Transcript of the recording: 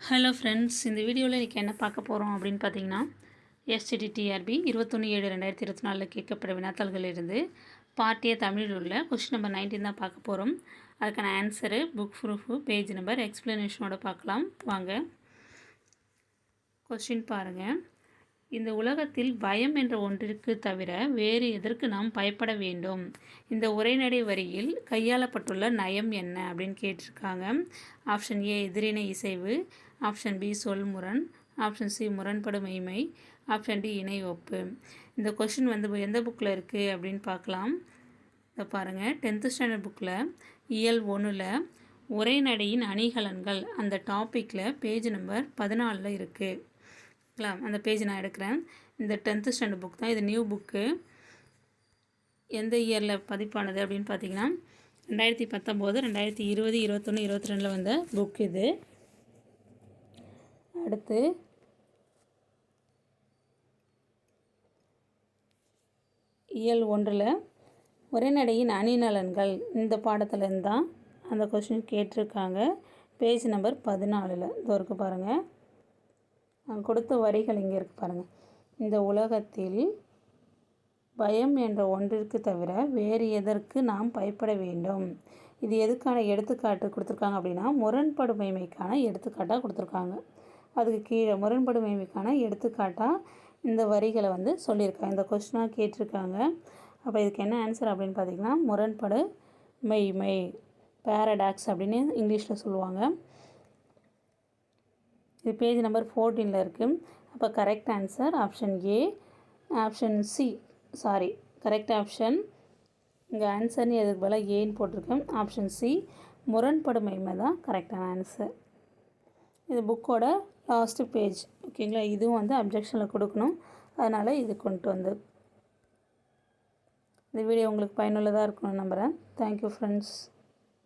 Hello friends, இந்த வீடியோவில் இன்றைக்கி என்ன பார்க்க போகிறோம் அப்படின்னு பார்த்தீங்கன்னா, எஸ்டிடிடிஆர்பி 21/7/2024 கேட்கப்பட்ட வினாத்தாள்கள் இருந்து பார்ட் ஏ தமிழில் உள்ள கொஸ்டின் நம்பர் 19 தான் பார்க்க போகிறோம். அதுக்கான answer, book proof, page number, எக்ஸ்ப்ளனேஷனோட பார்க்கலாம் வாங்க. கொஸ்டின் பாருங்கள். இந்த உலகத்தில் பயம் என்ற ஒன்றிற்கு தவிர வேறு எதற்கு நாம் பயப்பட வேண்டும்? இந்த உரைநடை வரியில் கையாளப்பட்டுள்ள நயம் என்ன அப்படின்னு கேட்டிருக்காங்க. ஆப்ஷன் ஏ எதிரினை இசைவு, ஆப்ஷன் பி சொல்முரண், ஆப்ஷன் சி முரண்படும் மெய்மை, ஆப்ஷன் டி இணை ஒப்பு. இந்த கொஷின் எந்த புக்கில் இருக்குது அப்படின்னு பார்க்கலாம். இதை பாருங்கள், 10th ஸ்டாண்டர்ட் புக்கில் இயல் 1ல் உரைநடையின் அணிகலன்கள் அந்த டாப்பிக்கில் பேஜ் நம்பர் 14 இருக்குது. அந்த பேஜ் நான் எடுக்கிறேன். இந்த 10th ஸ்டாண்டர்ட் புக் தான், இது நியூ புக்கு. எந்த இயரில் பதிப்பானது அப்படின்னு பார்த்தீங்கன்னா 2019, 2020, 21, 22 வந்த புக் இது. அடுத்து இயல் 1ல் உரைநடையின் அணிநலன்கள் இந்த பாடத்துலேருந்து தான் அந்த கொஸ்டின் கேட்டிருக்காங்க. பேஜ் நம்பர் 14 இது இருக்குது பாருங்கள். கொடுத்த வரிகள் இங்கே இருக்குது பாருங்கள். இந்த உலகத்தில் பயம் என்ற ஒன்றிற்கு தவிர வேறு எதற்கு நாம் பயப்பட வேண்டும்? இது எதுக்கான எடுத்துக்காட்டு கொடுத்துருக்காங்க அப்படின்னா, முரண்படுமைமைக்கான எடுத்துக்காட்டாக கொடுத்துருக்காங்க. அதுக்கு கீழே முரண்படுமைமைக்கான எடுத்துக்காட்டாக இந்த வரிகளை சொல்லியிருக்காங்க. இந்த கொஸ்டினாக கேட்டிருக்காங்க. அப்போ இதுக்கு என்ன ஆன்சர் அப்படின்னு பார்த்திங்கன்னா, முரண்படு மெய்மை, பேரடாக்ஸ் அப்படின்னு இங்கிலீஷில் சொல்லுவாங்க. இது பேஜ் நம்பர் 14 இருக்குது. அப்போ correct answer option A. Option C, correct option. இங்கே ஆன்சர்னு எதுக்கு பதிலாக ஏன்னு போட்டிருக்கேன். ஆப்ஷன் சி முரண்படுமைமை தான் கரெக்டான ஆன்சர். இது புக்கோட லாஸ்ட்டு பேஜ், ஓகேங்களா. இதுவும் அப்ஜெக்ஷனில் கொடுக்கணும், அதனால் இது கொண்டு இந்த வீடியோ உங்களுக்கு பயனுள்ளதாக இருக்கணும்னு நம்புகிறேன். Thank you friends.